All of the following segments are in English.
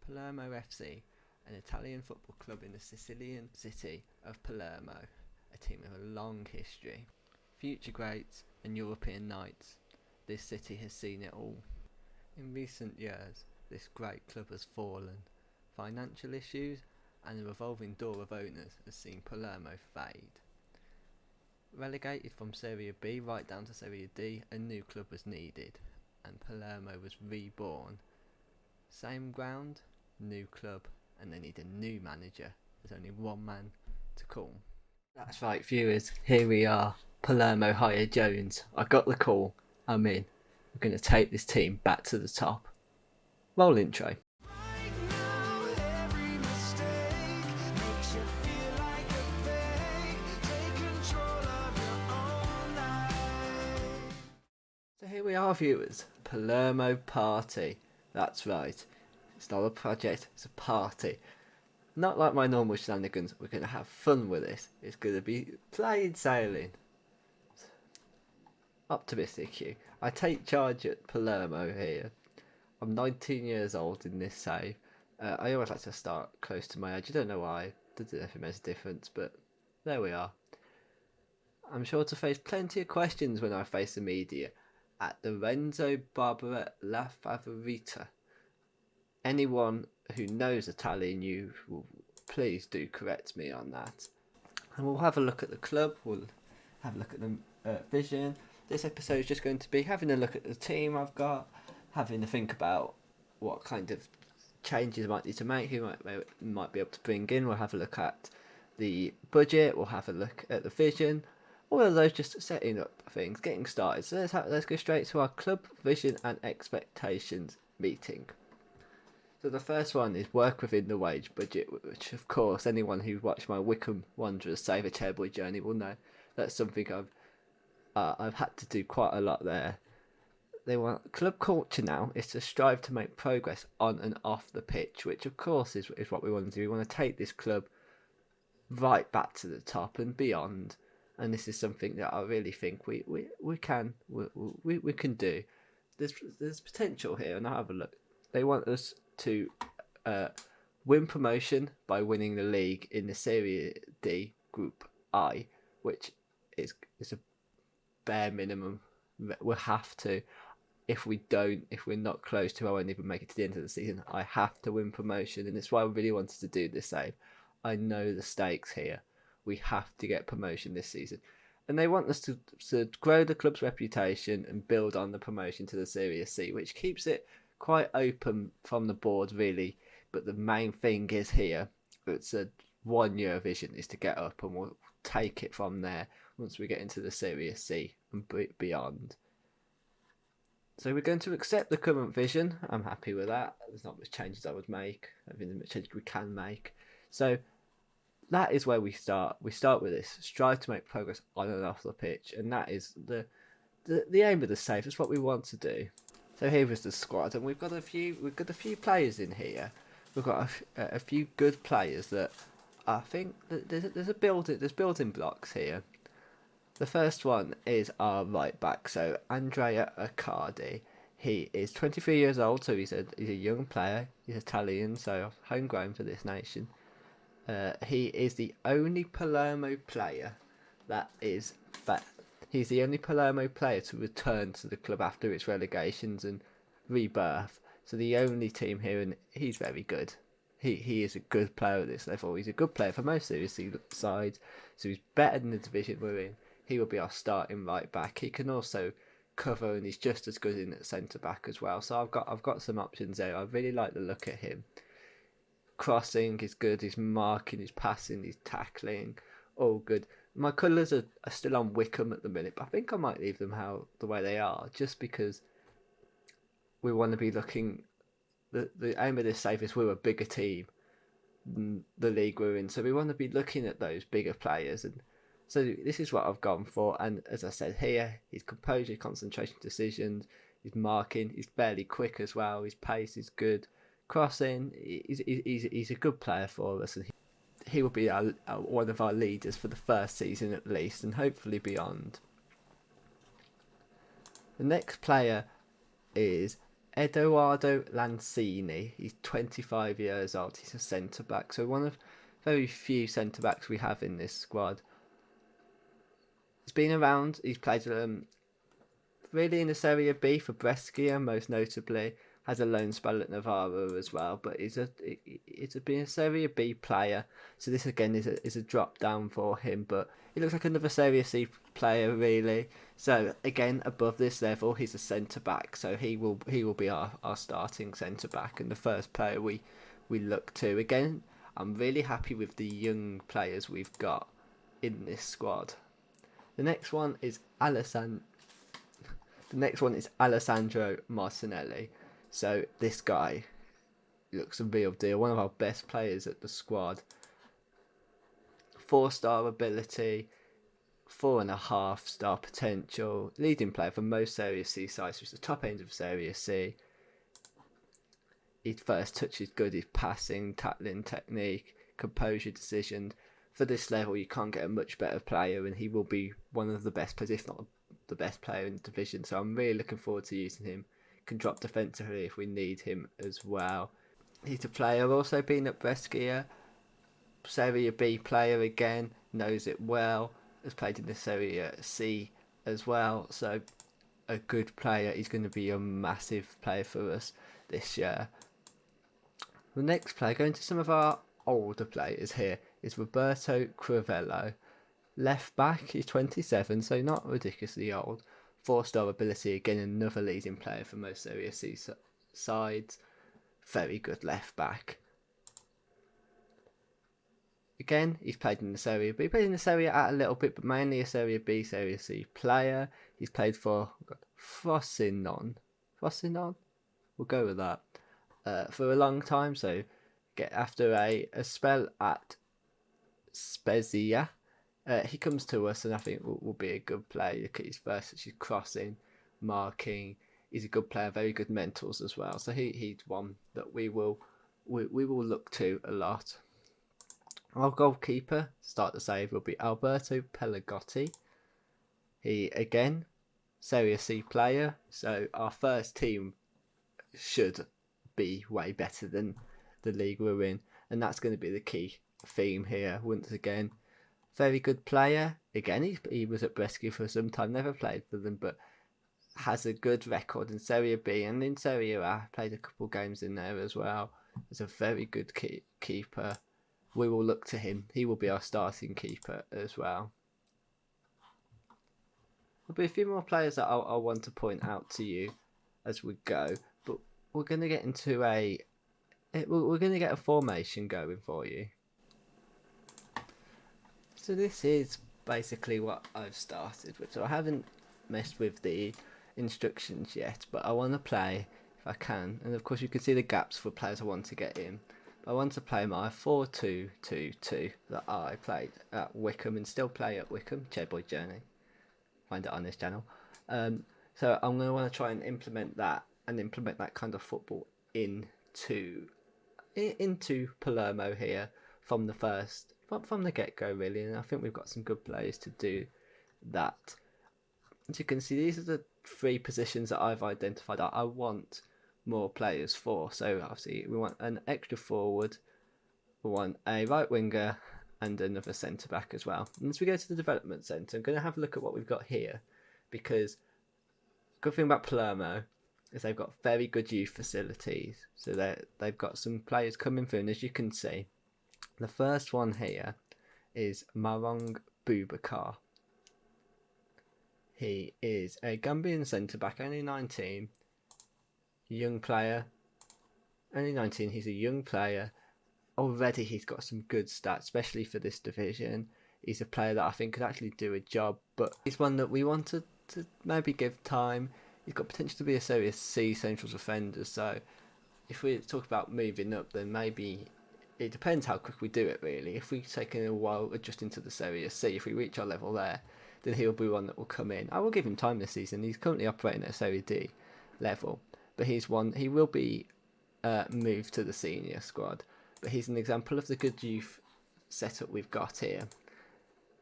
Palermo FC, an Italian football club in the Sicilian city of Palermo, a team with a long history. Future greats and European knights, this city has seen it all. In recent years, this great club has fallen. Financial issues and the revolving door of owners has seen Palermo fade. Relegated from Serie B right down to Serie D, a new club was needed, and Palermo was reborn. Same ground, new club, and they need a new manager. There's only one man to call. That's right, viewers. Here we are. Palermo hired Jones. I got the call. I'm in. We're going to take this team back to the top. Roll intro. So here we are, viewers. Palermo Party. That's right. It's not a project, it's a party. Not like my normal shenanigans. We're going to have fun with this. It's going to be plain sailing. Optimistic you. I take charge at Palermo here. I'm 19 years old in this save. I always like to start close to my age. I don't know why. Doesn't know if it makes a difference, but there we are. I'm sure to face plenty of questions when I face the media at the Renzo Barbara La Favorita. Anyone who knows Italian, you will please do correct me on that. And we'll have a look at the club. We'll have a look at the vision. This episode is just going to be having a look at the team I've got, having to think about what kind of changes I might need to make, who might be able to bring in. We'll have a look at the budget. We'll have a look at the vision. All of those just setting up things, getting started. So let's go straight to our club vision and expectations meeting. So the first one is work within the wage budget, which of course anyone who watched my Wycombe Wanderers Save a Chairboy journey will know that's something I've had to do quite a lot there. They want club culture now is to strive to make progress on and off the pitch, which of course is what we want to do. We want to take this club right back to the top and beyond. And this is something that I really think we can do. There's potential here, and I'll have a look. They want us to win promotion by winning the league in the Serie D Group I, which is a bare minimum. We'll have to. If we're not close to, I won't even make it to the end of the season. I have to win promotion, and it's why I really wanted to do this save. I know the stakes here. We have to get promotion this season. And they want us to grow the club's reputation and build on the promotion to the Serie C, which keeps it quite open from the board, really. But the main thing is here, it's a 1 year vision, is to get up, and we'll take it from there once we get into the Serie C and beyond. So we're going to accept the current vision. I'm happy with that. There's not much changes I would make. I think there's much changes we can make. So that is where we start. We start with this: strive to make progress on and off the pitch, and that is the aim of the save. That's what we want to do. So here is the squad, and we've got a few players in here. We've got a few good players that I think that there's building blocks here. The first one is our right back, so Andrea Accardi. He is 23 years old, so he's a young player. He's Italian, so homegrown for this nation. He is the only Palermo player he's the only Palermo player to return to the club after its relegations and rebirth. So the only team here, and he's very good. He is a good player at this level. He's a good player for most Serie C sides, so he's better than the division we're in. He will be our starting right back. He can also cover, and he's just as good in at centre back as well. So I've got some options there. I really like the look at him. Crossing is good, his marking, his passing, his tackling, all good. My colours are still on Wycombe at the minute, but I think I might leave them the way they are, just because we want to be looking. The aim of this save is we're a bigger team than the league we're in, so we want to be looking at those bigger players, and so this is what I've gone for. And as I said here, his composure, concentration, decisions, his marking, he's fairly quick as well. His pace is good. Crossing, he's a good player for us, and he will be one of our leaders for the first season at least, and hopefully beyond. The next player is Edoardo Lanzini. He's 25 years old. He's a centre back, so one of very few centre backs we have in this squad. He's been around. He's played really in the Serie B for Brescia, most notably. Has a loan spell at Novara as well, but he's been a Serie B player. So this again is a drop down for him, but he looks like another Serie C player really. So again, above this level, he's a centre back. So he will be our starting centre back and the first player we look to. Again, I'm really happy with the young players we've got in this squad. The next one is Alessandro Martinelli. So this guy looks a real deal. One of our best players at the squad. 4-star ability, 4.5-star potential. Leading player for most Serie C sides, which is the top end of Serie C. His first touch is good. His passing, tackling technique, composure, decision. For this level, you can't get a much better player, and he will be one of the best players, if not the best player in the division. So I'm really looking forward to using him. Can drop defensively if we need him as well. He's a player also been at Brescia, Serie B player again, knows it well, has played in the Serie C as well, so a good player. He's going to be a massive player for us this year. The next player, going to some of our older players here, is Roberto Crivello. Left back, he's 27, so not ridiculously old. 4-star ability, again another leading player for most Serie C sides. Very good left back. Again, he's played in the Serie B. He played in the Serie A a little bit, but mainly a Serie B, Serie C player. He's played for Frosinone. Frosinone? We'll go with that. For a long time, so after a spell at Spezia. He comes to us and I think will be a good player. Look at his first, which is crossing, marking. He's a good player, very good mentals as well. So he's one that we will look to a lot. Our goalkeeper, start the save, will be Alberto Pelagotti. He, again, Serie C player. So our first team should be way better than the league we're in. And that's going to be the key theme here once again. Very good player. Again, he was at Brescia for some time, never played for them, but has a good record in Serie B and in Serie A. Played a couple games in there as well. He's a very good keeper. We will look to him. He will be our starting keeper as well. There'll be a few more players that I'll want to point out to you as we go, but we're going to get into we're going to get a formation going for you. So this is basically what I've started with. So I haven't messed with the instructions yet, but I want to play if I can. And of course you can see the gaps for players I want to get in. But I want to play my 4-2-2-2 that I played at Wycombe and still play at Wycombe, Chairboy Journey. Find it on this channel. So I'm going to want to try and implement that kind of football into Palermo here from the get-go really, and I think we've got some good players to do that. As you can see, these are the 3 positions that I've identified I want more players for. So obviously we want an extra forward, we want a right winger and another centre back as well. And as we go to the development centre, I'm going to have a look at what we've got here, because the good thing about Palermo is they've got very good youth facilities. So they've got some players coming through, and as you can see, the first one here is Marong Boubacar. He is a Gambian centre-back, only 19. Young player. Only 19, he's a young player. Already he's got some good stats, especially for this division. He's a player that I think could actually do a job, but he's one that we wanted to maybe give time. He's got potential to be a Serie C central defender, so if we talk about moving up, then maybe it depends how quick we do it really. If we've taken a while adjusting to the Serie C, if we reach our level there, then he'll be one that will come in. I will give him time this season. He's currently operating at a Serie D level, but he will be moved to the senior squad. But he's an example of the good youth setup we've got here.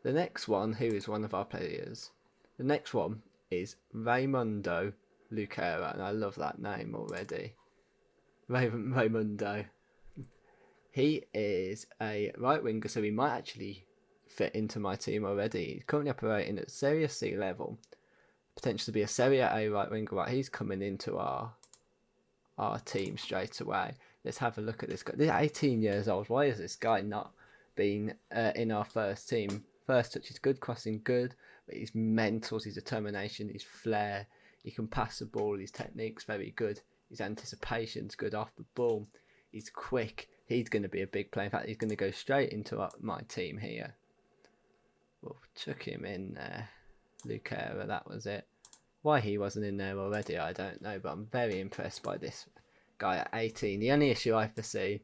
The next one, who is one of our players, the next one is Raimundo Lucera, and I love that name already. Raimundo. He is a right winger, so he might actually fit into my team already. He's currently operating at Serie C level, potentially to be a Serie A right winger. Right, he's coming into our team straight away. Let's have a look at this guy. He's 18 years old. Why is this guy not been in our first team? First touch is good, crossing good, but his mentals, his determination, his flair, he can pass the ball, his technique's very good, his anticipation's good off the ball, he's quick. He's going to be a big player. In fact, he's going to go straight into my team here. We'll chuck him in there. Lucera, that was it. Why he wasn't in there already, I don't know, but I'm very impressed by this guy at 18. The only issue I foresee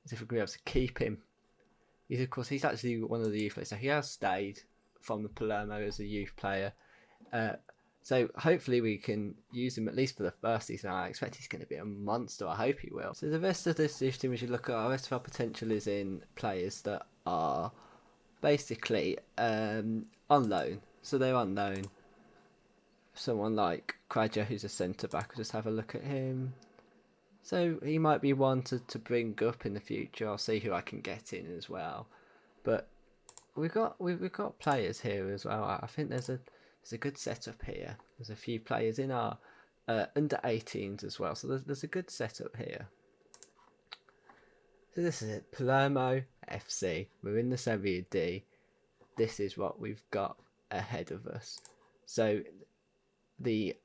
is if we're going to be able to keep him. He's actually one of the youth players, so he has stayed from the Palermo as a youth player. So hopefully we can use him at least for the first season. I expect he's going to be a monster. I hope he will. So the rest of this youth team we should look at, our rest of our potential is in players that are basically on loan. So they're on loan. Someone like Kraja, who's a centre back, we'll just have a look at him. So he might be one to bring up in the future. I'll see who I can get in as well. But we've got players here as well. I think there's a good setup here. There's a few players in our under 18s as well. So there's a good setup here. So this is it. Palermo FC. We're in the Serie D. This is what we've got ahead of us. So we've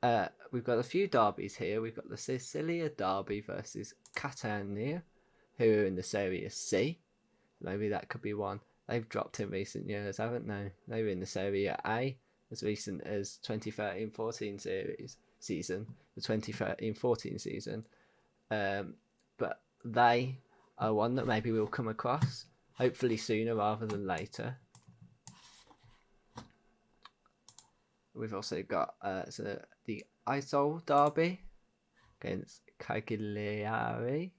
got a few derbies here. We've got the Sicilia derby versus Catania, who are in the Serie C. Maybe that could be one. They've dropped in recent years, haven't they? They were in the Serie A as recent as 2013-14 season, the 2013-14 season. But they are one that maybe we'll come across, hopefully sooner rather than later. We've also got the Isol derby against Cagliari.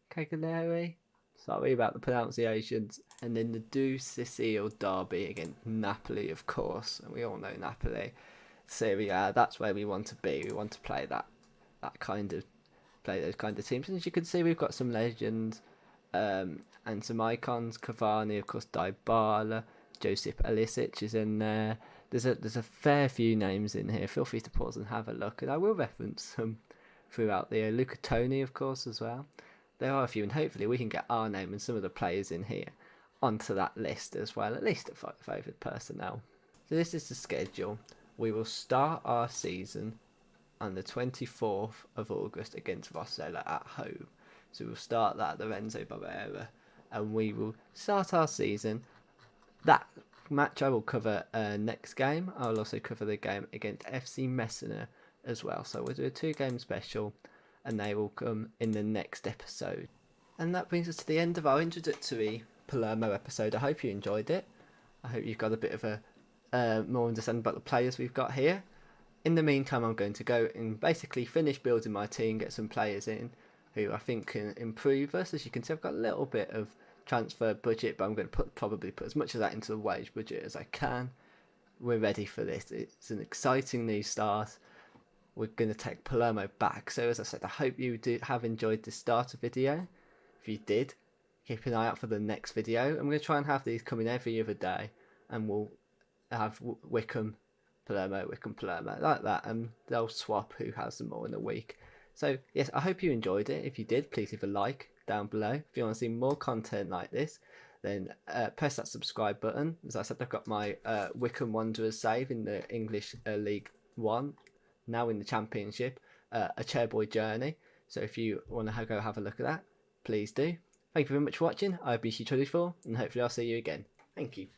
Sorry about the pronunciations. And then the Du Sicile derby against Napoli, of course. And we all know Napoli. Serie A, that's where we want to be. We want to play those kind of teams. And as you can see, we've got some legends and some icons. Cavani, of course, Dybala, Josip Ilicic is in there. There's a fair few names in here. Feel free to pause and have a look, and I will reference some throughout the year. Luca Toni, of course, as well. There are a few, and hopefully we can get our name and some of the players in here onto that list as well, at least at favoured personnel. So this is the schedule. We will start our season on the 24th of August against Rossella at home. So we'll start that at the Renzo Barrera, and we will start our season. That match I will cover next game. I will also cover the game against FC Messina as well. So we'll do a 2-game special, and they will come in the next episode. And that brings us to the end of our introductory Palermo episode. I hope you enjoyed it. I hope you've got a bit of a more understanding about the players we've got here. In the meantime, I'm going to go and basically finish building my team, get some players in who I think can improve us. As you can see, I've got a little bit of transfer budget, but I'm going to probably put as much of that into the wage budget as I can. We're ready for this. It's an exciting new start. We're going to take Palermo back. So as I said, I hope you have enjoyed this starter video. If you did, keep an eye out for the next video. I'm going to try and have these coming every other day, and we'll have Wycombe, Palermo, like that, and they'll swap who has them all in a week. So yes, I hope you enjoyed it. If you did, please leave a like down below. If you want to see more content like this, then press that subscribe button. As I said, I've got my Wycombe Wanderers save in the English League 1, now in the Championship, a Chairboy journey. So if you want to go have a look at that, please do. Thank you very much for watching. I've been BC24, and hopefully I'll see you again. Thank you.